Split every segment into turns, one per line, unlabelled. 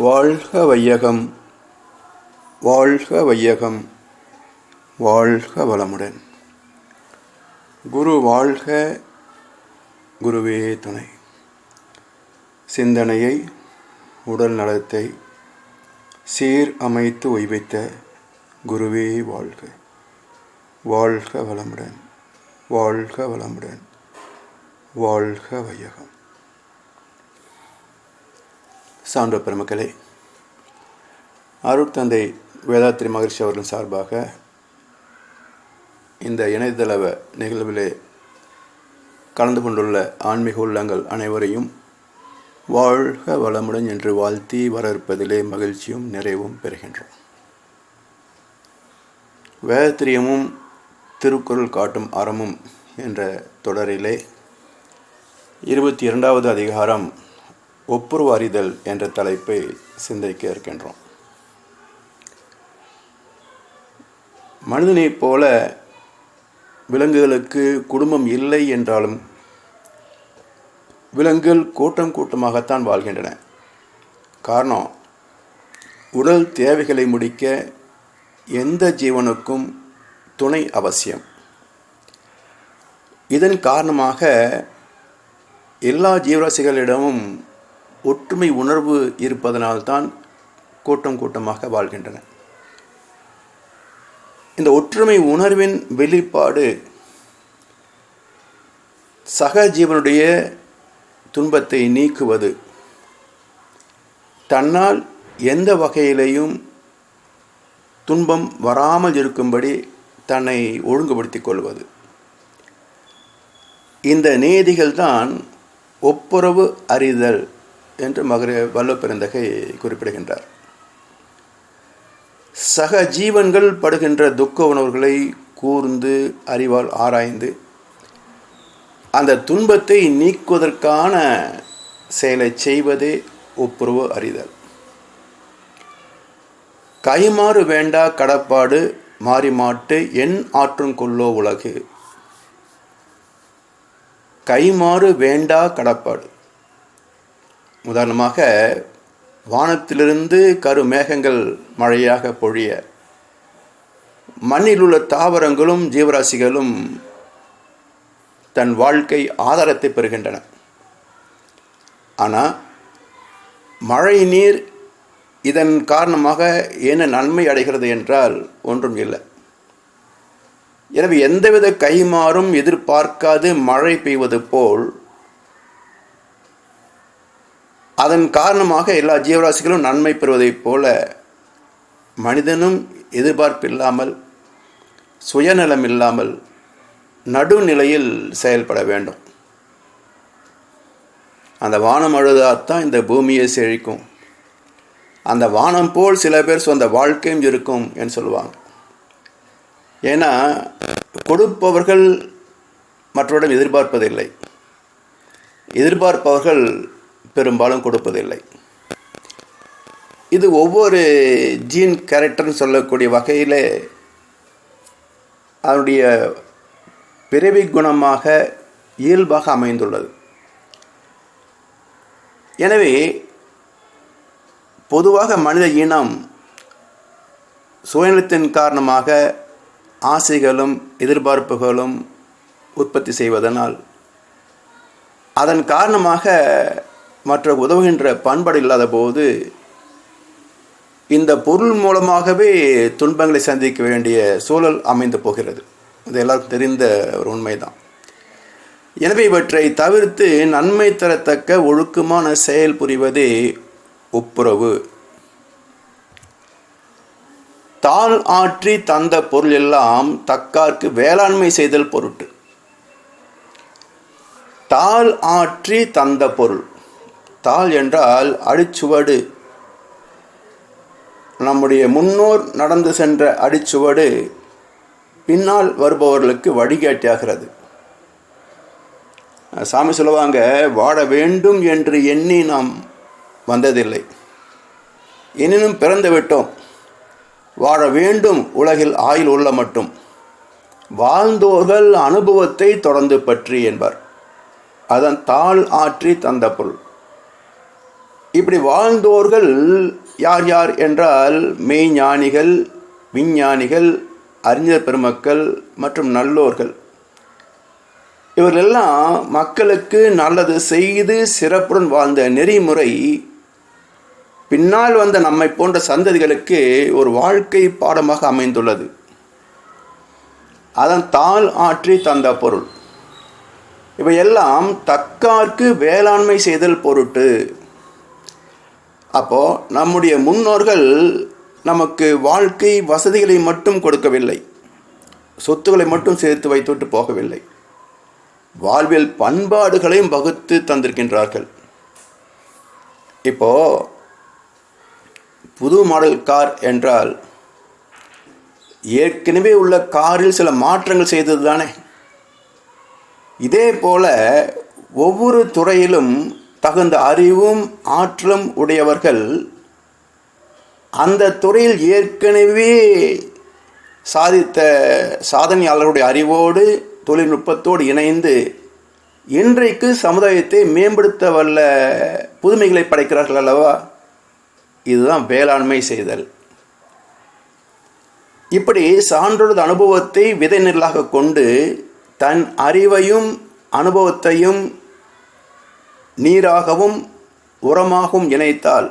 வாழ்க வையகம், வாழ்க வையகம், வாழ்க வளமுடன். குரு வாழ்க, குருவே துணை. சிந்தனையை, உடல் நலத்தை சீர் அமைத்து உய்வித்த குருவே வாழ்க. வாழ்க வளமுடன், வாழ்க வளமுடன், வாழ்க வையகம். சான்ற பெருமக்களே, அருட்தந்தை வேதாத்திரி மகரிஷி அவர்களின் சார்பாக இந்த இணையதள நிகழ்விலே கலந்து கொண்டுள்ள ஆன்மீக உள்ளங்கள் அனைவரையும் வாழ்க வளமுடன் என்று வாழ்த்தி வரவேற்பதிலே மகிழ்ச்சியும் நிறைவும் பெறுகின்றோம். வேதாத்திரியமும் திருக்குறள் காட்டும் அறமும் என்ற தொடரிலே 22வது அதிகாரம் ஒப்புரவு அறிதல் என்ற தலைப்பை சிந்திக்க இருக்கின்றோம். மனிதனைப் போல விலங்குகளுக்கு குடும்பம் இல்லை என்றாலும் விலங்குகள் கூட்டம் கூட்டமாகத்தான் வாழ்கின்றன. காரணம், உடல் தேவைகளை முடிக்க எந்த ஜீவனுக்கும் துணை அவசியம். இதன் காரணமாக எல்லா ஜீவராசிகளிடமும் ஒற்றுமை உணர்வு இருப்பதனால்தான் கூட்டம் கூட்டமாக வாழ்கின்றன. இந்த ஒற்றுமை உணர்வின் வெளிப்பாடு சக ஜீவனுடைய துன்பத்தை நீக்குவது, தன்னால் எந்த வகையிலேயும் துன்பம் வராமல் இருக்கும்படி தன்னை ஒழுங்குபடுத்திக் கொள்வது. இந்த நீதிகள்தான் ஒப்புரவு அறிதல் என்று வல்லபெருந்தகை குறிப்பிடுகின்றார். சக ஜீவன்கள் படுகின்ற துக்க உணர்வுகளை கூர்ந்து அறிவால் ஆராய்ந்து அந்த துன்பத்தை நீக்குவதற்கான செயலை செய்வதே ஒப்புரவு அறிதல். கைமாறு வேண்டா கடப்பாடு மாறி மாட்டு என் ஆற்றும் கொள்ளோ உலகு. கைமாறு வேண்டா கடப்பாடு. உதாரணமாக, வானத்திலிருந்து கருமேகங்கள் மழையாக பொழிய மண்ணில் உள்ள தாவரங்களும் ஜீவராசிகளும் தன் வாழ்க்கை ஆதாரத்தை பெறுகின்றன. ஆனால் மழை நீர் இதன் காரணமாக என்ன நன்மை அடைகிறது என்றால் ஒன்றும் இல்லை. எனவே எந்தவித கைமாறும் எதிர்பார்க்காது மழை பெய்வது போல் அதன் காரணமாக எல்லா ஜீவராசிகளும் நன்மை பெறுவதைப் போல மனிதனும் எதிர்பார்ப்பில்லாமல் சுயநலம் இல்லாமல் நடுநிலையில் செயல்பட வேண்டும். அந்த வானம் அழுதாத்தான் இந்த பூமியை செழிக்கும். அந்த வானம் போல் சில பேர் சொந்த வாழ்க்கையும் இருக்கும் என்று சொல்லுவாங்க. ஏன்னா, கொடுப்பவர்கள் மற்றவரிடம் எதிர்பார்ப்பதில்லை, எதிர்பார்ப்பவர்கள் பெரும்பாலும் கொடுப்பதில்லை. இது ஒவ்வொரு ஜீன் கேரக்டர்னு சொல்லக்கூடிய வகையில் அதனுடைய பிறவி குணமாக இயல்பாக அமைந்துள்ளது. எனவே பொதுவாக மனித இனம் சுயநலத்தின் காரணமாக ஆசைகளும் எதிர்பார்ப்புகளும் உற்பத்தி செய்வதனால் அதன் காரணமாக மற்ற உதவுகின்ற பண்பாடு இல்லாத போது இந்த பொருள் மூலமாகவே துன்பங்களை சந்திக்க வேண்டிய சூழல் அமைந்து போகிறது. இது எல்லாருக்கும் தெரிந்த ஒரு உண்மைதான். எனவே இவற்றை தவிர்த்து நன்மை தரத்தக்க ஒழுக்கமான செயல் புரிவதே ஒப்புரவு. தாள் ஆற்றி தந்த பொருள் எல்லாம் தக்கார்க்கு வேளாண்மை செய்தல் பொருட்டு. தாள் ஆற்றி தந்த பொருள். தாள் என்றால் அடிச்சுவடு. நம்முடைய முன்னோர் நடந்து சென்ற அடிச்சுவடு பின்னால் வருபவர்களுக்கு வழிகாட்டியாகிறது. சாமி சொல்லுவாங்க, வாழ வேண்டும் என்று எண்ணி நாம் வந்ததில்லை, எனினும் பிறந்து விட்டோம். வாழ வேண்டும் உலகில் ஆயுள் உள்ள மட்டும், வாழ்ந்தோர்கள் அனுபவத்தை தொடர்ந்து பற்றி என்பார். அதன் தாள் ஆற்றி தந்த பொருள். இப்படி வாழ்ந்தோர்கள் யார் யார் என்றால் மெய்ஞானிகள், விஞ்ஞானிகள், அறிஞர் பெருமக்கள் மற்றும் நல்லோர்கள். இவர்களெல்லாம் மக்களுக்கு நல்லது செய்து சிறப்புடன் வாழ்ந்த நெறிமுறை பின்னால் வந்த நம்மை போன்ற சந்ததிகளுக்கு ஒரு வாழ்க்கை பாடமாக அமைந்துள்ளது. அதன் தாள் ஆற்றி தந்த பொருள். இவையெல்லாம் தக்கார்க்கு வேளாண்மை செய்தல் பொருட்டு. அப்போ நம்முடைய முன்னோர்கள் நமக்கு வாழ்க்கை வசதிகளை மட்டும் கொடுக்கவில்லை, சொத்துக்களை மட்டும் சேர்த்து வைத்துவிட்டு போகவில்லை, வாழ்வியல் பண்பாடுகளையும் வகுத்து தந்திருக்கின்றார்கள். இப்போ புது மாடல் கார் என்றால் ஏற்கனவே உள்ள காரில் சில மாற்றங்கள் செய்தது தானே. இதே போல ஒவ்வொரு துறையிலும் தகுந்த அறிவும் ஆற்றலும் உடையவர்கள் அந்த துறையில் ஏற்கனவே சாதித்த சாதனையாளர்களுடைய அறிவோடு தொழில்நுட்பத்தோடு இணைந்து இன்றைக்கு சமுதாயத்தை மேம்படுத்த வல்ல புதுமைகளை படைக்கிறார்கள் அல்லவா. இதுதான் வேளாண்மை செய்தல். இப்படி சான்றோரது அனுபவத்தை விதை நெல்லாக கொண்டு தன் அறிவையும் அனுபவத்தையும் நீராகவும் உரமாகவும் இணைத்தால்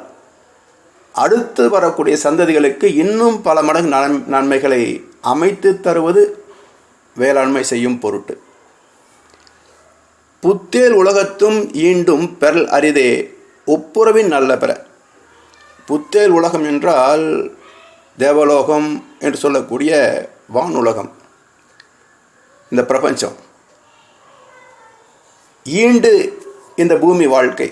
அடுத்து வரக்கூடிய சந்ததிகளுக்கு இன்னும் பல மடங்கு நன்மைகளை அமைத்து தருவது வேளாண்மை செய்யும் பொருட்டு. புத்தேல் உலகத்தும் ஈண்டும் பெறல் அரிதே ஒப்புரவின் நல்ல பெற. புத்தேல் உலகம் என்றால் தேவலோகம் என்று சொல்லக்கூடிய வானுலகம், இந்த பிரபஞ்சம். ஈண்டு இந்த பூமி வாழ்க்கை.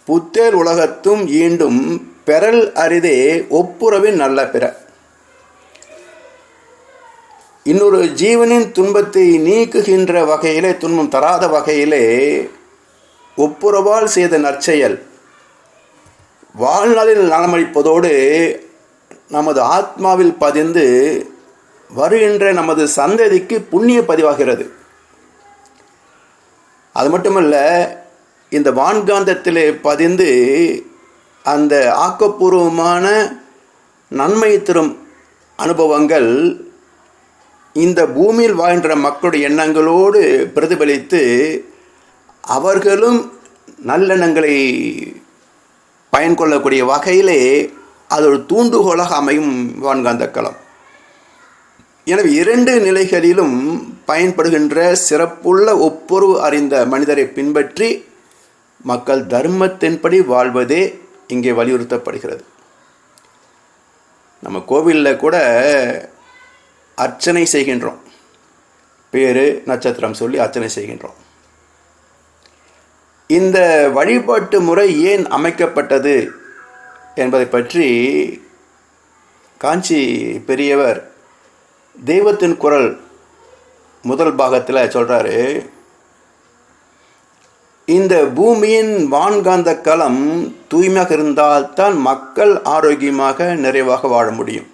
புத்தேல் உலகத்தும் ஈண்டும் பெறல் அரிதே ஒப்புரவின் நல்ல பிற. இன்னொரு ஜீவனின் துன்பத்தை நீக்குகின்ற வகையிலே, துன்பம் தராத வகையிலே ஒப்புரவால் செய்த நற்செயல் வாழ்நாளில் நலமளிப்பதோடு நமது ஆத்மாவில் பதிந்து வருகின்ற நமது சந்ததிக்கு புண்ணிய பதிவாகிறது. அது மட்டுமல்ல, இந்த வான்காந்தத்திலே பதிந்து அந்த ஆக்கப்பூர்வமான நன்மை தரும் அனுபவங்கள் இந்த பூமியில் வாழ்கின்ற மக்களுடைய எண்ணங்களோடு பிரதிபலித்து அவர்களும் நல்லெண்ணங்களை பயன் கொள்ளக்கூடிய வகையிலே அது ஒரு தூண்டுகோலாக அமையும் வான்காந்த களம். எனவே இரண்டு நிலைகளிலும் பயன்படுகின்ற சிறப்புள்ள ஒப்புரவு அறிந்த மனிதரை பின்பற்றி மக்கள் தர்மத்தின்படி வாழ்வதே இங்கே வலியுறுத்தப்படுகிறது. நம்ம கோவிலில் கூட அர்ச்சனை செய்கின்றோம், பேரு நட்சத்திரம் சொல்லி அர்ச்சனை செய்கின்றோம். இந்த வழிபாட்டு முறை ஏன் அமைக்கப்பட்டது என்பதை பற்றி காஞ்சி பெரியவர் தெய்வத்தின் குரல் முதல் பாகத்தில் சொல்கிறாரு. இந்த பூமியின் வான்காந்த களம் தூய்மையாக இருந்தால்தான் மக்கள் ஆரோக்கியமாக நிறைவாக வாழ முடியும்.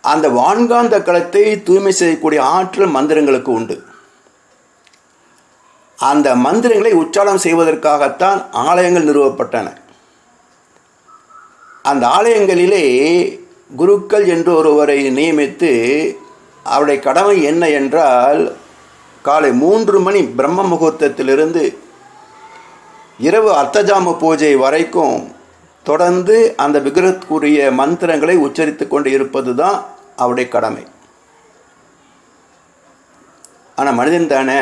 அந்த வான்காந்த களத்தை தூய்மை செய்யக்கூடிய ஆற்றல் மந்திரங்களுக்கு உண்டு. அந்த மந்திரங்களை உச்சாரணம் செய்வதற்காகத்தான் ஆலயங்கள் நிறுவப்பட்டன. அந்த ஆலயங்களிலே குருக்கள் என்று ஒருவரை நியமித்து அவருடைய கடமை என்ன என்றால், காலை 3 மணி பிரம்ம முகூர்த்தத்திலிருந்து இரவு அர்த்தஜாம பூஜை வரைக்கும் தொடர்ந்து அந்த விக்கிரகத்துக்குரிய மந்திரங்களை உச்சரித்து கொண்டு இருப்பது தான் அவருடைய கடமை. ஆனால் மனிதன் தானே,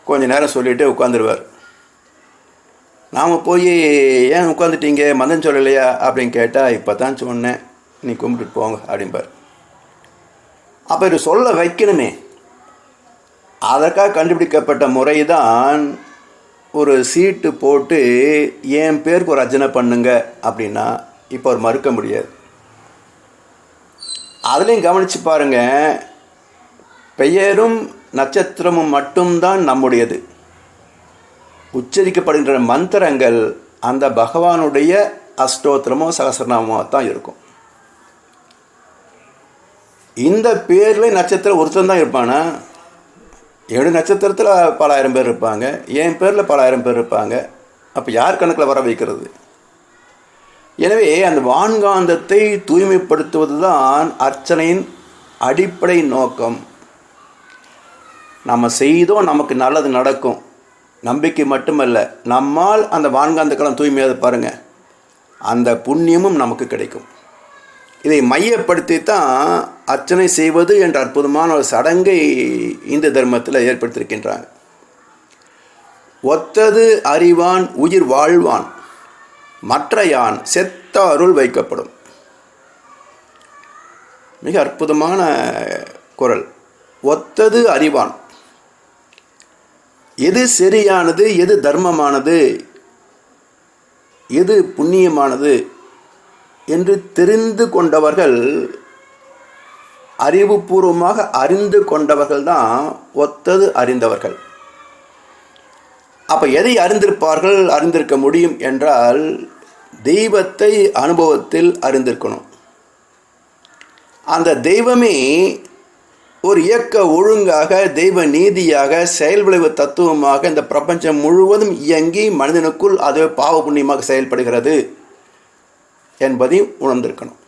கொஞ்ச நேரம் சொல்லிவிட்டு உட்காந்துருவார். நாம் போய் ஏன் உட்காந்துட்டீங்க, மந்திரம் சொல்லலையா அப்படின்னு கேட்டால், இப்போ தான் சொன்னேன், நீ கும்பிட்டுட்டு போங்க அப்படிம்பார். அப்போ இது சொல்ல வைக்கணுமே. அதற்காக கண்டுபிடிக்கப்பட்ட முறை தான் ஒரு சீட்டு போட்டு என் பேருக்கு ஒரு அர்ச்சனை பண்ணுங்க அப்படின்னா இப்போ அவர் மறுக்க முடியாது. அதுலேயும் கவனித்து பாருங்கள், பெயரும் நட்சத்திரமும் மட்டும்தான் நம்முடையது. உச்சரிக்கப்படுகின்ற மந்திரங்கள் அந்த பகவானுடைய அஷ்டோத்திரமோ சகசிரநாமோ தான் இருக்கும். இந்த பேரில் நட்சத்திரம் ஒருத்தன் தான் இருப்பானா? 7 நட்சத்திரத்தில் பல ஆயிரம் பேர் இருப்பாங்க, என் பேரில் பல ஆயிரம் பேர் இருப்பாங்க. அப்போ யார் கணக்கில் வர வைக்கிறது? எனவே அந்த வான்காந்தத்தை தூய்மைப்படுத்துவது தான் அர்ச்சனையின் அடிப்படை நோக்கம். நம்ம செய்தோம், நமக்கு நல்லது நடக்கும், நம்பிக்கை மட்டுமல்ல, நம்மால் அந்த வான்காந்த களம் தூய்மையாக பாருங்கள், அந்த புண்ணியமும் நமக்கு கிடைக்கும். இதை மையப்படுத்தி தான் அர்ச்சனை செய்வது என்ற அற்புதமான ஒரு சடங்கை இந்து தர்மத்தில் ஏற்படுத்தியிருக்கின்றாங்க. ஒத்தது அறிவான் உயிர் வாழ்வான், மற்ற யான் செத்தாருள் வைக்கப்படும். மிக அற்புதமான குறள். ஒத்தது அறிவான், எது சரியானது, எது தர்மமானது, எது புண்ணியமானது என்று தெரிந்து கொண்டவர்கள், அறிவுபூர்வமாக அறிந்து கொண்டவர்கள் தான் ஒத்தது அறிந்தவர்கள். அப்போ எதை அறிந்திருப்பார்கள், அறிந்திருக்க முடியும் என்றால் தெய்வத்தை அனுபவத்தில் அறிந்திருக்கணும். அந்த தெய்வமே ஒரு இயக்க ஒழுங்காக, தெய்வ நீதியாக, செயல் விளைவு தத்துவமாக இந்த பிரபஞ்சம் முழுவதும் இயங்கி மனிதனுக்குள் அது பாவ புண்ணியமாக செயல்படுகிறது என்பதை உணர்ந்திருக்கணும்.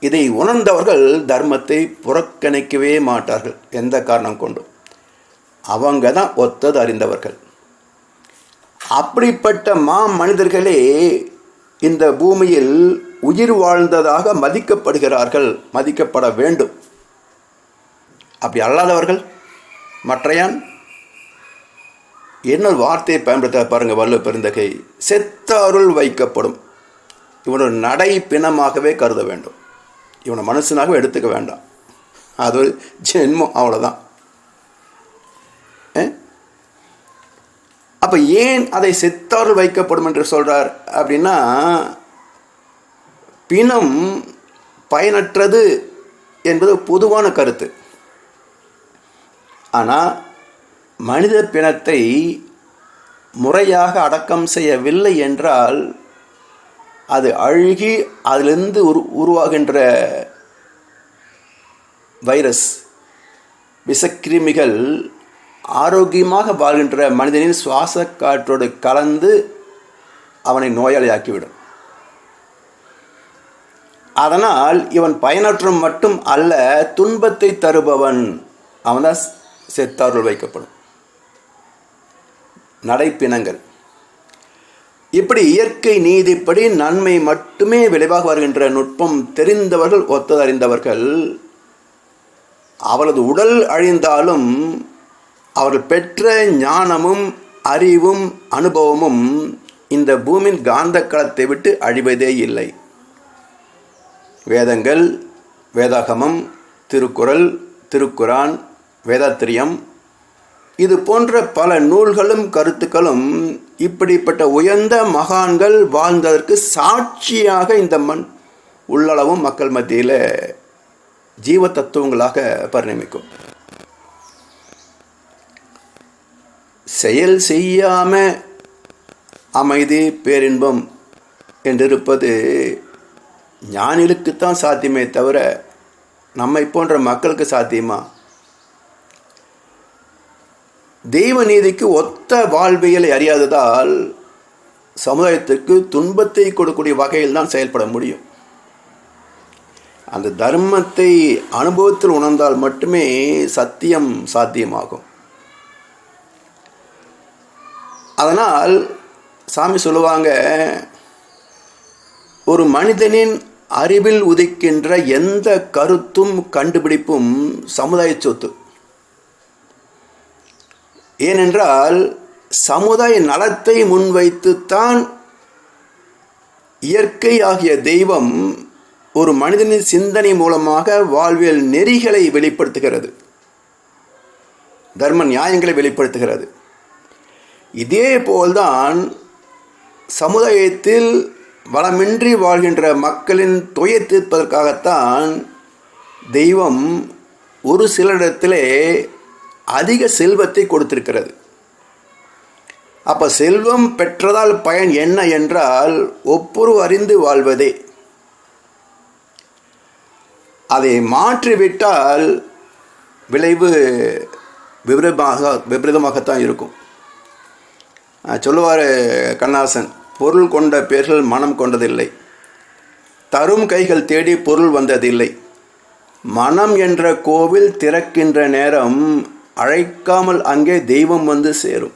இதை உணர்ந்தவர்கள் தர்மத்தை புறக்கணிக்கவே மாட்டார்கள் எந்த காரணம் கொண்டும். அவங்க தான் ஒத்தது அறிந்தவர்கள். அப்படிப்பட்ட மனிதர்களே இந்த பூமியில் உயிர் வாழ்ந்ததாக மதிக்கப்படுகிறார்கள், மதிக்கப்பட வேண்டும். அப்படி அல்லாதவர்கள் மற்றையான் இன்னொரு வார்த்தையை பயன்படுத்த பாருங்க, வள்ளுவ பெருந்தகை, செத்தாருள் வைக்கப்படும். இவனோட நடை பிணமாகவே கருத வேண்டும், இவனை மனுஷனாகவே எடுத்துக்க வேண்டாம். அது ஒரு ஜென்மம், அவ்வளோதான். அப்போ ஏன் அதை செத்தாருள் வைக்கப்படும் என்று சொல்கிறார் அப்படின்னா, பிணம் பயனற்றது என்பது பொதுவான கருத்து. ஆனால் மனித பிணத்தை முறையாக அடக்கம் செய்யவில்லை என்றால் அது அழுகி அதிலிருந்து உருவாகின்ற வைரஸ், விஷக்கிருமிகள் ஆரோக்கியமாக வாழ்கின்ற மனிதனின் சுவாச காற்றோடு கலந்து அவனை நோயாளியாக்கிவிடும். அதனால் இவன் பயனற்றும் மட்டும் அல்ல, துன்பத்தை தருபவன். அவன்தான் செத்தாருள் வைக்கப்படும். நடைப்பிணங்கள். இப்படி இயற்கை நீதிப்படி நன்மை மட்டுமே விளைவாக வருகின்ற நுட்பம் தெரிந்தவர்கள், ஒத்ததறிந்தவர்கள், அவரது உடல் அழிந்தாலும் அவர்கள் பெற்ற ஞானமும் அறிவும் அனுபவமும் இந்த பூமியின் காந்த களத்தை விட்டு அழிவதே இல்லை. வேதங்கள், வேதாகமம், திருக்குறள், திருக்குரான், வேதாத்திரியம், இது போன்ற பல நூல்களும் கருத்துக்களும் இப்படிப்பட்ட உயர்ந்த மகான்கள் வாழ்ந்ததற்கு சாட்சியாக இந்த மண் உள்ளளவும் மக்கள் மத்தியில் ஜீவ தத்துவங்களாக பரிணமிக்கும். செயல் செய்யாம அமைதி பேரின்பம் என்றிருப்பது ஞானிகளுக்குத்தான் சாத்தியமே தவிர நம்மை போன்ற மக்களுக்கு சாத்தியமா? தெய்வ நீதிக்கு ஒத்த வாழ்வியலை அறியாததால் சமுதாயத்திற்கு துன்பத்தை கொடுக்கக்கூடிய வகையில் தான் செயல்பட முடியும். அந்த தர்மத்தை அனுபவத்தில் உணர்ந்தால் மட்டுமே சத்தியம் சாத்தியமாகும். அதனால் சாமி சொல்லுவாங்க, ஒரு மனிதனின் அறிவில் உதிக்கின்ற எந்த கருத்தும் கண்டுபிடிப்பும் சமுதாய சொத்து. ஏனென்றால் சமுதாய நலத்தை முன்வைத்துத்தான் இயற்கை ஆகிய தெய்வம் ஒரு மனிதனின் சிந்தனை மூலமாக வாழ்வியல் நெறிகளை வெளிப்படுத்துகிறது, தர்ம நியாயங்களை வெளிப்படுத்துகிறது. இதே போல்தான் சமுதாயத்தில் வளமின்றி வாழ்கின்ற மக்களின் துயர் தீர்ப்பதற்காகத்தான் தெய்வம் ஒரு சிலரிடத்திலே அதிக செல்வத்தை கொடுத்திருக்கிறது. அப்போ செல்வம் பெற்றதால் பயன் என்ன என்றால் ஒப்புரவு அறிந்து வாழ்வதே. அதை மாற்றிவிட்டால் விளைவு விபரீதமாகத்தான் இருக்கும். சொல்லுவார் கண்ணாசன், பொருள் கொண்ட பேர்கள் மனம் கொண்டதில்லை, தரும் கைகள் தேடி பொருள் வந்ததில்லை, மனம் என்ற கோவில் திறக்கின்ற நேரம் அழைக்காமல் அங்கே தெய்வம் வந்து சேரும்.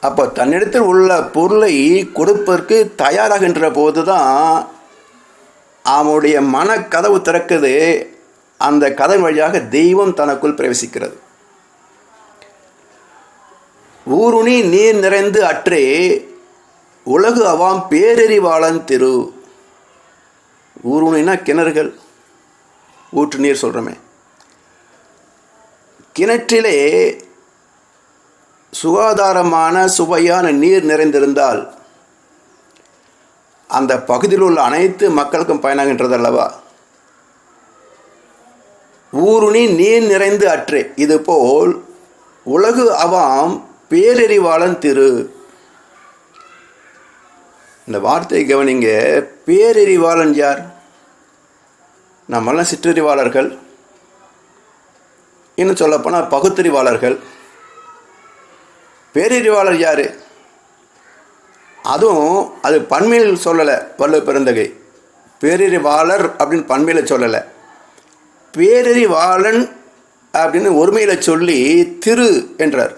அப்போ தன்னிடத்தில் உள்ள பொருளை கொடுப்பதற்கு தயாராகின்ற போது தான் அவனுடைய மனக்கதவு திறக்குது. அந்த கதவு வழியாக தெய்வம் தனக்குள் பிரவேசிக்கிறது. ஊருணி நீர் நிறைந்து அற்றே உலகு அவாம் பேரறிவாளன் திரு. ஊருணினா கிணறுகள், ஊற்று நீர் சொல்கிறோமே. கிணற்றிலே சுகாதாரமான சுவையான நீர் நிறைந்திருந்தால் அந்த பகுதியில் உள்ள அனைத்து மக்களுக்கும் பயனாகின்றது அல்லவா? ஊருணி நீர் நிறைந்து அற்றே, இதுபோல் உலகு அவாம் பேரறிவாளன் திரு. இந்த வார்த்தை கவனிங்க. பேரறிவாளன் யார்? நம்மெல்லாம் சிற்றறிவாளர்கள், இன்னும் சொல்லப்போனால் பகுத்தறிவாளர்கள். பேரறிவாளர் யார்? அதுவும் அது பன்மையில் சொல்லலை வள்ளுவ பெருந்தகை. பேரறிவாளர் அப்படின்னு பன்மையில் சொல்லலை, பேரறிவாளன் அப்படின்னு ஒருமையில் சொல்லி திரு என்றார்.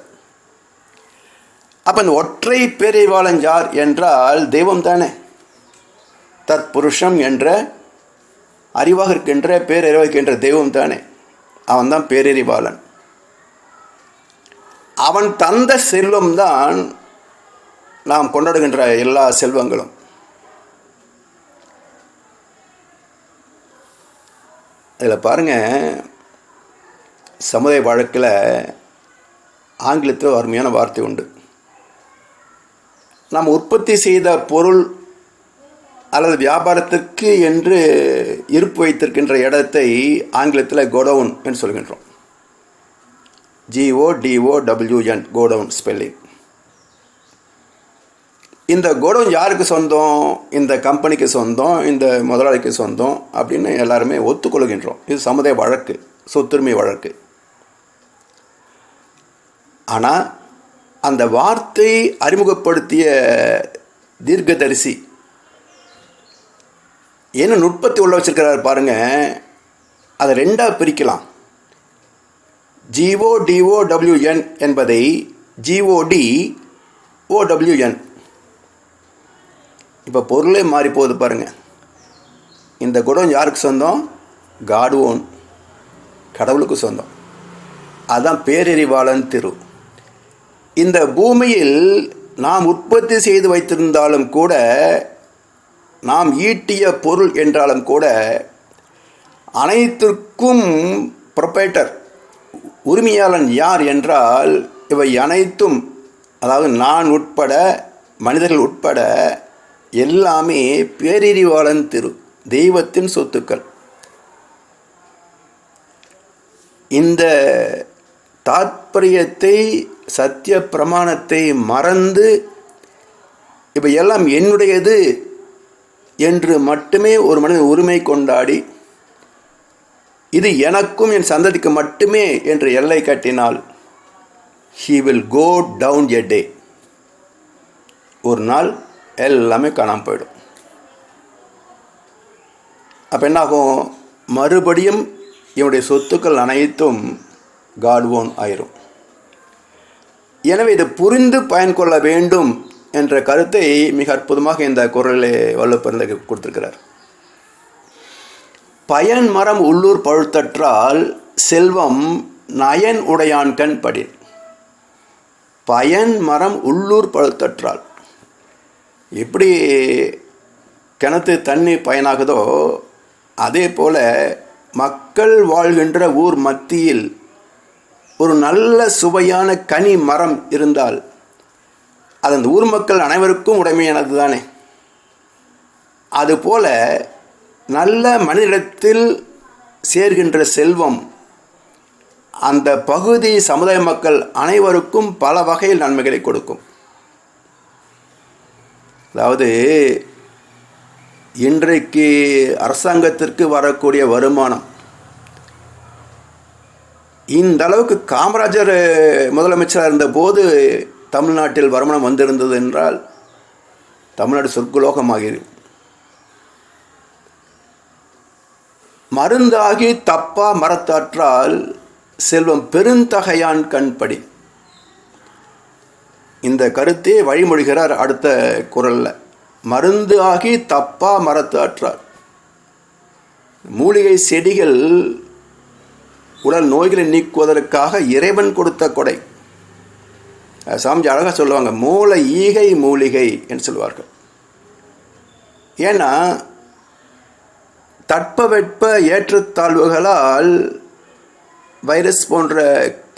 அப்போ இந்த ஒற்றை பேரறிவாளன் யார் என்றால் தெய்வம் தானே. தற்புருஷம் என்ற அறிவாக இருக்கின்ற பேரறிவாக இருக்கின்ற தெய்வம் தானே. அவன்தான் பேரறிவாளன். அவன் தந்த செல்வம் தான் நாம் கொண்டாடுகின்ற எல்லா செல்வங்களும். இதில் பாருங்கள், சமுதாய வழக்கில் ஆங்கிலத்தில் ஒரு அருமையான வார்த்தை உண்டு. நாம் உற்பத்தி செய்த பொருள் அல்லது வியாபாரத்திற்கு என்று இருப்பு வைத்திருக்கின்ற இடத்தை ஆங்கிலத்தில் கோடவுன் என்று சொல்கின்றோம். GODOWN, godown spelling. இந்த கோடவுன் யாருக்கு சொந்தம்? இந்த கம்பெனிக்கு சொந்தம், இந்த முதலாளிக்கு சொந்தம் அப்படின்னு எல்லாருமே ஒத்துக்கொள்கின்றோம். இது சமுதாய வழக்கு, சொத்துரிமை வழக்கு. ஆனால் அந்த வார்த்தை அறிமுகப்படுத்திய தீர்க்கதரிசி என்ன நுட்பத்தை உள்ள வச்சிருக்கிறார் பாருங்க. அதை ரெண்டாக பிரிக்கலாம். GODOWN என்பதை GODOWN. இப்போ பொருளே மாறி போகுது பாருங்கள். இந்த குடம் யாருக்கு சொந்தம்? காட் ஓன், கடவுளுக்கு சொந்தம். அதுதான் பேரறிவாளன் திரு. இந்த பூமியில் நாம் உற்பத்தி செய்து வைத்திருந்தாலும் கூட, நாம் ஈட்டிய பொருள் என்றாலும் கூட, அனைத்திற்கும் ப்ரொப்ரைட்டர், உரிமையாளன் யார் என்றால் இவை அனைத்தும், அதாவது நான் உட்பட, மனிதர்கள் உட்பட எல்லாமே பேரறிவாளன் திரு, தெய்வத்தின் சொத்துக்கள். இந்த தாத்பரியத்தை, சத்திய பிரமாணத்தை மறந்து இவை எல்லாம் என்னுடையது என்று மட்டுமே ஒரு மனிதன் உரிமை கொண்டாடி, இது எனக்கும் என் சந்ததிக்கு மட்டுமே என்று எல்லை கட்டினால், he will go down a day. ஒரு நாள் எல்லாமே காணாமல் போயிடும். அப்போ என்னாகும்? மறுபடியும் இவனுடைய சொத்துக்கள் அனைத்தும் காட் ஓன் ஆயிரும். எனவே இதை புரிந்து பயன் கொள்ள வேண்டும் என்ற கருத்தை மிக அற்புதமாக இந்த குறளிலே வள்ளுவ பெருந்தகை கொடுத்திருக்கிறார். பயன் மரம் உள்ளூர் பழுத்தற்றால் செல்வம் நயன் உடையான் கண் படி. பயன் மரம் உள்ளூர் பழுத்தற்றால், எப்படி கிணத்து தண்ணி பயனாகுதோ அதே போல் மக்கள் வாழ்கின்ற ஊர் மத்தியில் ஒரு நல்ல சுவையான கனி மரம் இருந்தால் அது அந்த ஊர் மக்கள் அனைவருக்கும் உடைமையானது தானே. அதுபோல் நல்ல மனிதத்தில் சேர்கின்ற செல்வம் அந்த பகுதி சமுதாய மக்கள் அனைவருக்கும் பல வகையில் நன்மைகளை கொடுக்கும். அதாவது இன்றைக்கு அரசாங்கத்திற்கு வரக்கூடிய வருமானம் இந்த அளவுக்கு காமராஜர் முதலமைச்சராக இருந்தபோது தமிழ்நாட்டில் வருமானம் வந்திருந்தது என்றால் தமிழ்நாடு சொர்க்கலோகமாகிறது. மருந்தாகி தப்பா மரத்தாற்றால் செல்வம் பெருந்தகையான் கண்படி. இந்த கருத்தை வழிமொழிகிறார் அடுத்த குறளில். மருந்து ஆகி தப்பா மரத்தாற்றால். மூலிகை செடிகள் உடல் நோய்களை நீக்குவதற்காக இறைவன் கொடுத்த கொடை. சாமிஜி அழகாக சொல்லுவாங்க, மூளை ஈகை மூலிகை என்று சொல்லுவார்கள். ஏன்னா தட்பவெட்ப ஏற்றத்தாழ்வுகளால் வைரஸ் போன்ற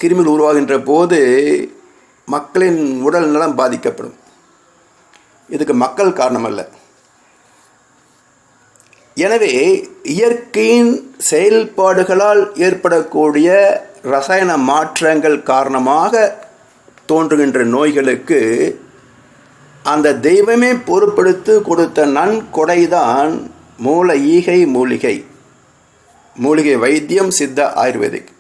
கிருமிகள் உருவாகின்ற போது மக்களின் உடல் நலம் பாதிக்கப்படும். இதுக்கு மக்கள் காரணமல்ல. எனவே இயற்கையின் செயல்பாடுகளால் ஏற்படக்கூடிய ரசாயன மாற்றங்கள் காரணமாக தோன்றுகின்ற நோய்களுக்கு அந்த தெய்வமே பொறுப்படுத்தி கொடுத்த நன்கொடைதான் மூல ஈகை மூலிகை. மூலிகை வைத்தியம், சித்த, ஆயுர்வேதிக்.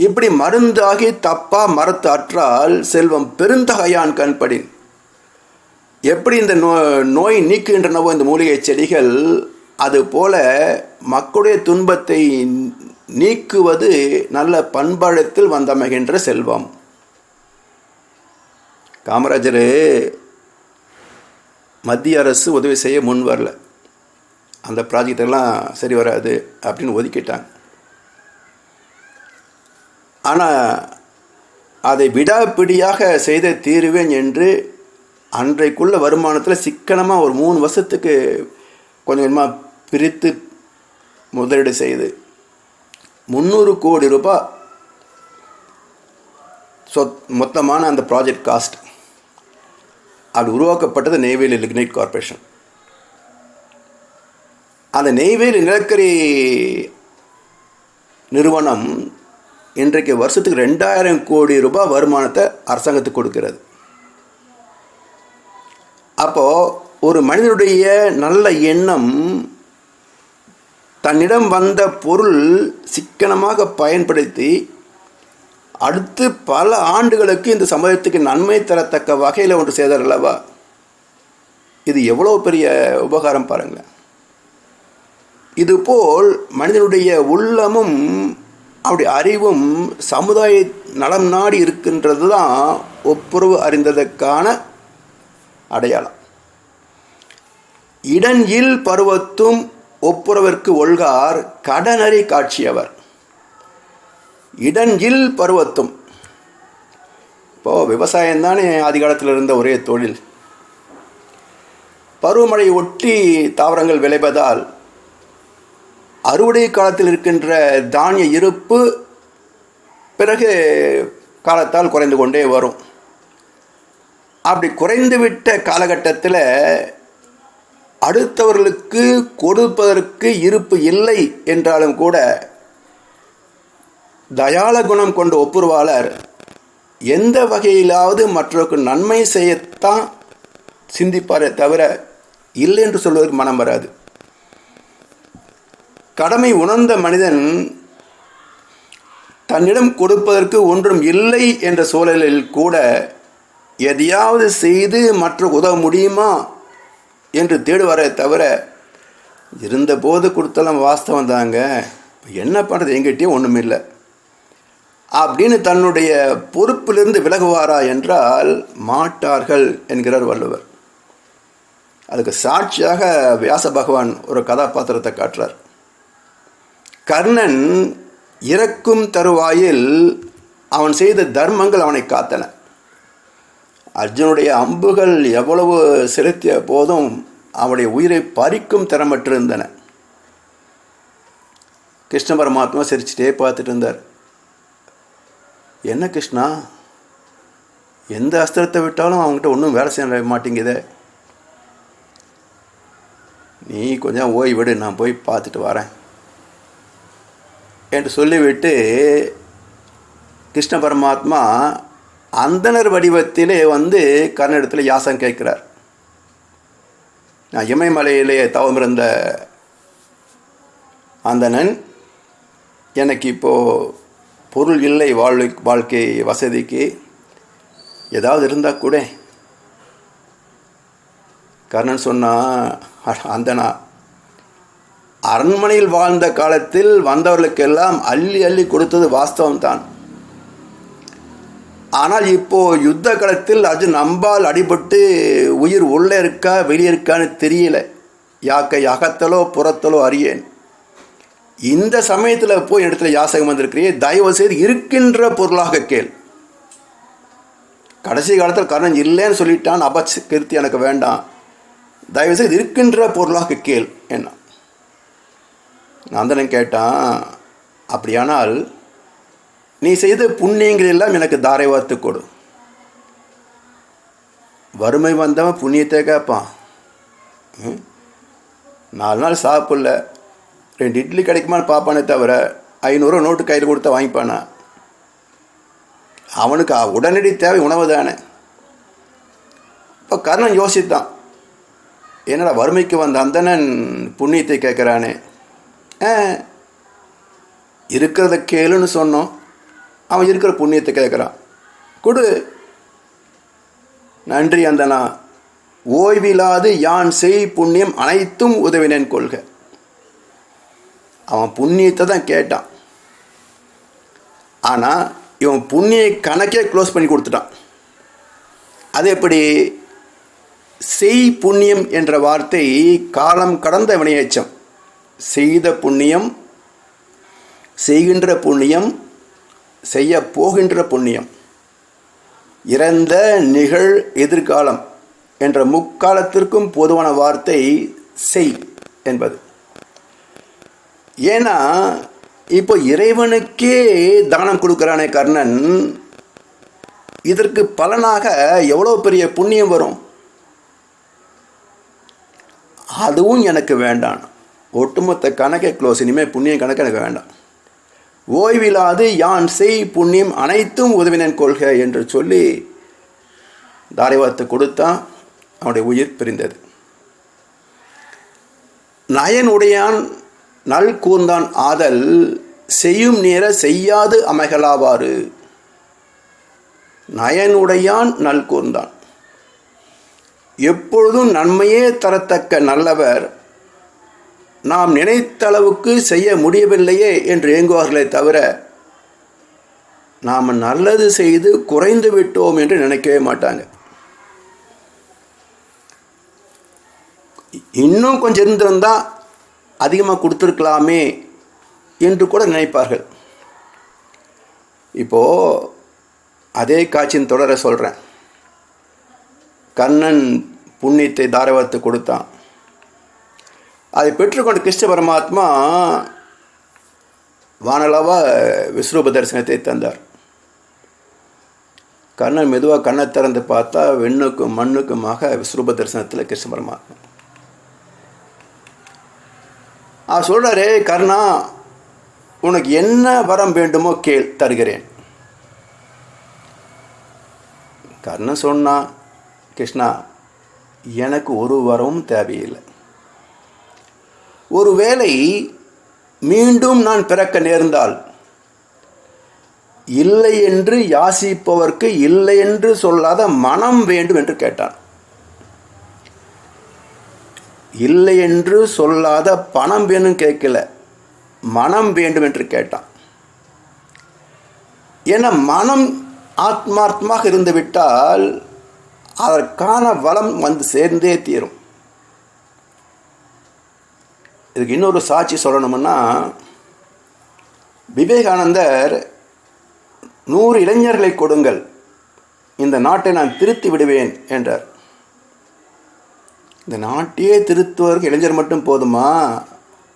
இப்படி மருந்தாகி தப்பா மரத்தாற்றால் செல்வம் பெருந்தகையான் கண்படி. எப்படி இந்த நோய் நீக்குகின்றனவோ இந்த மூலிகை செடிகள், அதுபோல மக்களுடைய துன்பத்தை நீக்குவது நல்ல பண்பாளத்தில் வந்தமைகின்ற செல்வம். காமராஜர் மத்திய அரசு உதவி செய்ய முன் வரல. அந்த ப்ராஜெக்டெல்லாம் சரி வராது அப்படின்னு ஒதுக்கிட்டாங்க. ஆனால் அதை விடாப்பிடியாக செய்த தீருவேன் என்று அன்றைக்குள்ள வருமானத்தில் சிக்கனமாக ஒரு 3 வருஷத்துக்கு கொஞ்சம் கொஞ்சமாக பிரித்து முதலீடு செய்து 300 கோடி ரூபாய் மொத்தமான அந்த ப்ராஜெக்ட் காஸ்ட். அது உருவாக்கப்பட்டது நெய்வேலி லிக்னைட் கார்பரேஷன். அந்த நெய்வேலி நிலக்கரி நிறுவனம் இன்றைக்கு வருஷத்துக்கு 2000 கோடி ரூபாய் வருமானத்தை அரசாங்கத்துக்கு கொடுக்கிறது. அப்போது ஒரு மனிதனுடைய நல்ல எண்ணம், தன்னிடம் வந்த பொருள் சிக்கனமாக பயன்படுத்தி அடுத்து பல ஆண்டுகளுக்கு இந்த சமுதாயத்துக்கு நன்மை தரத்தக்க வகையில் ஒன்று செய்தார் அல்லவா? இது எவ்வளோ பெரிய உபகாரம் பாருங்கள். இதுபோல் மனிதனுடைய உள்ளமும் அவருடைய அறிவும் சமுதாய நலம் நாடி இருக்கின்றது தான் ஒப்புரவு அறிந்ததற்கான அடையாளம். இடன்இல் பருவத்தும் ஒப்புரவிற்கு ஒல்கார் கடனறி காட்சியவர். இடன்இல் பருவத்தும். இப்போது விவசாயம் தானே ஆதி காலத்தில் இருந்த ஒரே தொழில். பருவமழை ஒட்டி தாவரங்கள் விளைவதால் அறுவடை காலத்தில் இருக்கின்ற தானிய இருப்பு பிறகு காலத்தால் குறைந்து கொண்டே வரும். அப்படி குறைந்துவிட்ட காலகட்டத்தில் அடுத்தவர்களுக்கு கொடுப்பதற்கு இருப்பு இல்லை என்றாலும் கூட தயாள குணம் கொண்ட ஒப்புரவாளர் எந்த வகையிலாவது மற்றவருக்கு நன்மை செய்யத்தான் சிந்திப்பாரே தவிர இல்லை என்று சொல்வதற்கு மனம் வராது. கடமை உணர்ந்த மனிதன் தன்னிடம் கொடுப்பதற்கு ஒன்றும் இல்லை என்ற சூழலில் கூட எதையாவது செய்து மற்ற உதவ முடியுமா என்று தேடுவாரே தவிர இருந்தபோது கொடுத்தாலும் வாஸ்தவம் தாங்க, என்ன பண்ணுறது, எங்கிட்டேயும் ஒன்றும் இல்லை அப்படின்னு தன்னுடைய பொறுப்பிலிருந்து விலகுவாரா என்றால் மாட்டார்கள் என்கிறார் வள்ளுவர். அதுக்கு சாட்சியாக வியாச பகவான் ஒரு கதாபாத்திரத்தை காட்டுறார். கர்ணன் இறக்கும் தருவாயில் அவன் செய்த தர்மங்கள் அவனை காத்தன. அர்ஜுனுடைய அம்புகள் எவ்வளவு செலுத்திய போதும் அவனுடைய உயிரை பறிக்கும் திறமற்றிருந்தன. கிருஷ்ண பரமாத்மா சிரிச்சுட்டே பார்த்துட்டு இருந்தார். என்ன கிருஷ்ணா, எந்த அஸ்திரத்தை விட்டாலும் அவங்ககிட்ட ஒன்றும் வேலை செய்ய மாட்டேங்குதே, நீ கொஞ்சம் ஓய்விடு, நான் போய் பார்த்துட்டு வரேன் என்று சொல்லிவிட்டு கிருஷ்ண பரமாத்மா அந்தனர் வடிவத்திலே வந்து கர்ணனிடத்தில் யாசம் கேட்கிறார். நான் இமயமலையிலே தவமிருந்த அந்தணன், எனக்கு இப்போது பொருள் இல்லை, வாழ்க்கை வசதிக்கு ஏதாவது இருந்தால் கூட. கர்ணன் சொன்னால், அந்தனா அரண்மனையில் வாழ்ந்த காலத்தில் வந்தவர்களுக்கெல்லாம் அள்ளி அள்ளி கொடுத்தது வாஸ்தவம்தான். ஆனால் இப்போ யுத்த காலத்தில் அது நம்பால் அடிபட்டு உயிர் உள்ளே இருக்கா வெளியே இருக்கான்னு தெரியல. யாக்கை அகத்தலோ புறத்தலோ அறியேன். இந்த சமயத்தில் போய் இடத்துல யாசகம் வந்திருக்கிறியே, தயவு செய்து இருக்கின்ற பொருளாக கேள். கடைசி காலத்தில் கர்ணன் இல்லைன்னு சொல்லிட்டான், அபகிருத்தி எனக்கு வேண்டாம், தயவு செய்து இருக்கின்ற பொருளாக கேள் என்ன. நந்தனன் கேட்டான், அப்படியானால் நீ செய்த புண்ணியங்கள் எல்லாம் எனக்கு தாரை வார்த்து கொடு. வறுமை வந்தவன் புண்ணியத்தை கேட்பான். 4 நாள் சாப்பிடல, 2 இட்லி கிடைக்குமான்னு பார்ப்பானே தவிர 500 நோட்டு கையில் கொடுத்தா வாங்கிப்பானா? அவனுக்கு உடனடி தேவை உணவு தானே. இப்போ கர்ணன் யோசித்தான், என்னடா வறுமைக்கு வந்த அந்தணன் புண்ணியத்தை கேட்குறானே, இருக்கிறத கேளுன்னு சொன்னோம், அவன் இருக்கிற புண்ணியத்தை கேட்குறான், கொடு. நன்றி அந்தனா, ஓய்வில்லாது யான் செய் புண்ணியம் அனைத்தும் உதவினேன் கொள்க. அவன் புண்ணியத்தை தான் கேட்டான். ஆனால் இவன் புண்ணிய கணக்கே க்ளோஸ் பண்ணி கொடுத்துட்டான். அது எப்படி? செய் புண்ணியம் என்ற வார்த்தை காலம் கடந்த வினையேச்சம். செய்த புண்ணியம், செய்கின்ற புண்ணியம், செய்ய போகின்ற புண்ணியம், இறந்த நிகழ் எதிர்காலம் என்ற முக்காலத்திற்கும் பொதுவான வார்த்தை செய் என்பது. ஏன்னா இப்போ இறைவனுக்கே தானம் கொடுக்குறானே கர்ணன், இதற்கு பலனாக எவ்வளோ பெரிய புண்ணியம் வரும். அதுவும் எனக்கு வேண்டாம், ஒட்டுமொத்த கணக்கை க்ளோஸ், இனிமேல் புண்ணியம் கணக்கு எனக்கு வேண்டாம். ஓய்வில்லாது யான் செய் புண்ணியம் அனைத்தும் உதவினேன் கொள்க என்று சொல்லி தாரைவார்த்தை கொடுத்தான். அவனுடைய உயிர் பிரிந்தது. நயன் உடையான் நல் கூர்ந்தான் ஆதல் செய்யும் நேர செய்யாது அமைகலாவாறு. நயனுடையான் நல் கூர்ந்தான், எப்பொழுதும் நன்மையே தரத்தக்க நல்லவர் நாம் நினைத்தளவுக்கு செய்ய முடியவில்லையே என்று ஏங்குவார்களே தவிர நாம் நல்லது செய்து குறைந்து விட்டோம் என்று நினைக்கவே மாட்டாங்க. இன்னும் கொஞ்சம் இருந்திருந்தால் அதிகமாக கொடுத்துருக்கலாமே என்று கூட நினைப்பார்கள். இப்போது அதே காட்சியின் தொடர சொல்கிறேன். கர்ணன் புண்ணியத்தை தாரவார்த்து கொடுத்தான். அதை பெற்றுக்கொண்ட கிருஷ்ண பரமாத்மா வானளவா விஸ்வரூப தரிசனத்தை தந்தார். கர்ணன் மெதுவாக கண்ணை திறந்து பார்த்தா வெண்ணுக்கும் மண்ணுக்குமாக விஸ்வரூப தரிசனத்தில் கிருஷ்ண பரமாத்மா. அவர் சொல்கிறாரே, கர்ணா உனக்கு என்ன வரம் வேண்டுமோ கேள், தருகிறேன். கர்ணன் சொன்னா, கிருஷ்ணா எனக்கு ஒரு வரமும் தேவையில்லை. ஒருவேளை மீண்டும் நான் பிறக்க நேர்ந்தால் இல்லை என்று யாசிப்பவர்க்கு இல்லை என்று சொல்லாத மனம் வேண்டும் என்று கேட்டான். இல்லை என்று சொல்லாத பணம் வேணும் கேட்கல, மனம் வேண்டும் என்று கேட்டான். ஏன்னா மனம் ஆத்மார்த்தமாக இருந்துவிட்டால் அதற்கான வளம் வந்து சேர்ந்தே தீரும். இதுக்கு இன்னொரு சாட்சி சொல்லணும்னா, விவேகானந்தர் 100 இளைஞர்களை கொடுங்கள், இந்த நாட்டை நான் திருத்தி விடுவேன் என்றார். இந்த நாட்டையே திருத்துவதற்கு இளைஞர் மட்டும் போதுமா,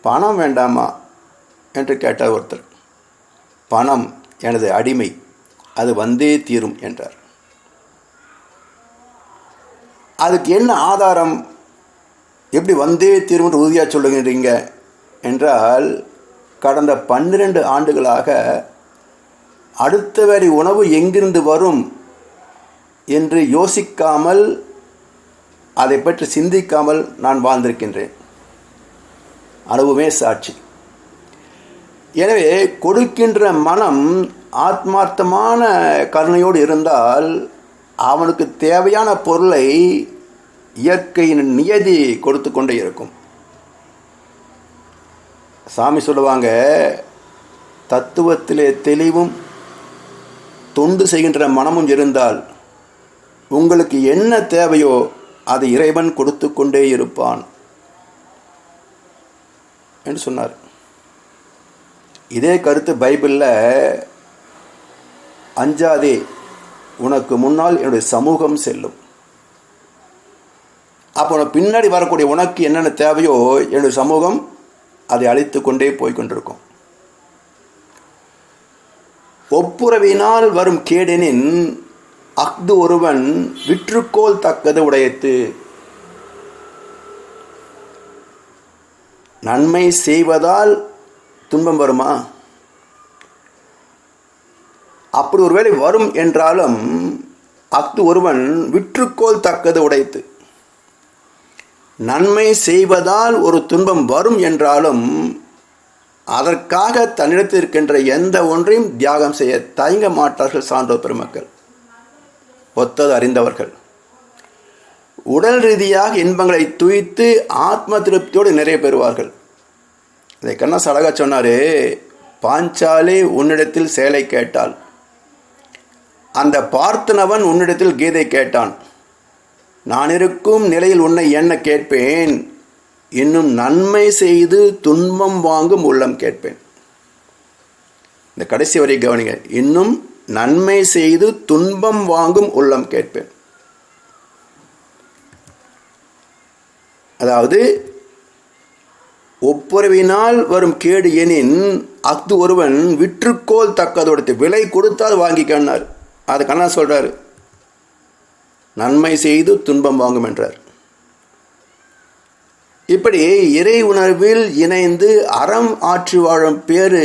பணம் வேண்டாமா என்று கேட்டார் ஒருத்தர். பணம் எனது அடிமை, அது வந்தே தீரும் என்றார். அதுக்கு என்ன ஆதாரம், எப்படி வந்தே தீரும் என்று உறுதியாக சொல்லுகின்றீங்க என்றால், கடந்த 12 ஆண்டுகளாக அடுத்த வேறு உணவு எங்கிருந்து வரும் என்று யோசிக்காமல், அதை பற்றி சிந்திக்காமல் நான் வாழ்ந்திருக்கின்றேன். அனுபவமே சாட்சி. எனவே கொடுக்கின்ற மனம் ஆத்மார்த்தமான கருணையோடு இருந்தால் அவனுக்கு தேவையான பொருளை இயற்கையின் நியதி கொடுத்து கொண்டே இருக்கும். சாமி சொல்லுவாங்க, தத்துவத்திலே தெளிவும் தொண்டு செய்கின்ற மனமும் இருந்தால் உங்களுக்கு என்ன தேவையோ அதை இறைவன் கொடுத்து கொண்டே இருப்பான் என்று சொன்னார். இதே கருத்து பைபிளில், அஞ்சாதே உனக்கு முன்னால் என்னுடைய சமூகம் செல்லும். அப்போ பின்னாடி வரக்கூடிய உனக்கு என்னென்ன தேவையோ என்னுடைய சமூகம் அதை அழித்து கொண்டே போய்கொண்டிருக்கும். ஒப்புரவினால் வரும் கேடெனின் அஃது ஒருவன் விற்றுக்கோள் தக்கது உடையத்து. நன்மை செய்வதால் துன்பம் வருமா? அப்படி ஒருவேளை வரும் என்றாலும் அஃது ஒருவன் விற்றுக்கோள் தக்கது உடைத்து. நன்மை செய்வதால் ஒரு துன்பம் வரும் என்றாலும் அதற்காக தன்னிடத்தில் இருக்கின்ற எந்த ஒன்றையும் தியாகம் செய்ய தயங்க மாட்டார்கள் சான்றோர் பெருமக்கள், ஒத்தது அறிந்தவர்கள். உடல் ரீதியாக இன்பங்களை துய்த்து ஆத்ம திருப்தியோடு நிறைய பெறுவார்கள். இதை கண்ணாஸ் அழகா சொன்னார். பாஞ்சாலி உன்னிடத்தில் சேலை கேட்டாள், அந்த பார்த்தனவன் உன்னிடத்தில் கீதை கேட்டான். நான் இருக்கும் நிலையில் உன்னை என்ன கேட்பேன், இன்னும் நன்மை செய்து துன்பம் வாங்கும் உள்ளம் கேட்பேன். இந்த கடைசி வரை கவனிங்க, இன்னும் நன்மை செய்து துன்பம் வாங்கும் உள்ளம் கேட்பேன். அதாவது ஒப்புரவினால் வரும் கேடு எனின் அஃது ஒருவன் விற்றுக்கோள் தக்கதோடு, விலை கொடுத்தால் வாங்கிக்கன்னார். அது கண்ணா சொல்றாரு, நன்மை செய்து துன்பம் வாங்கும் என்றார். இப்படி இறை உணர்வில் இணைந்து அறம் ஆற்றி வாழும் பேரு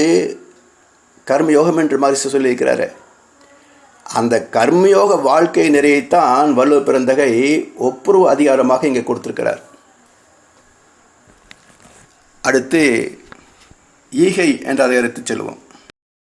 கர்மயோகம் என்று மாதிரி சொல்லியிருக்கிறாரு. அந்த கர்மயோக வாழ்க்கை நிறையத்தான் வள்ளுவ பெருந்தகை ஒப்புரவு அதிகாரமாக இங்கே கொடுத்திருக்கிறார். அடுத்து ஈகை என்ற அதிகாரத்தை செல்வோம்.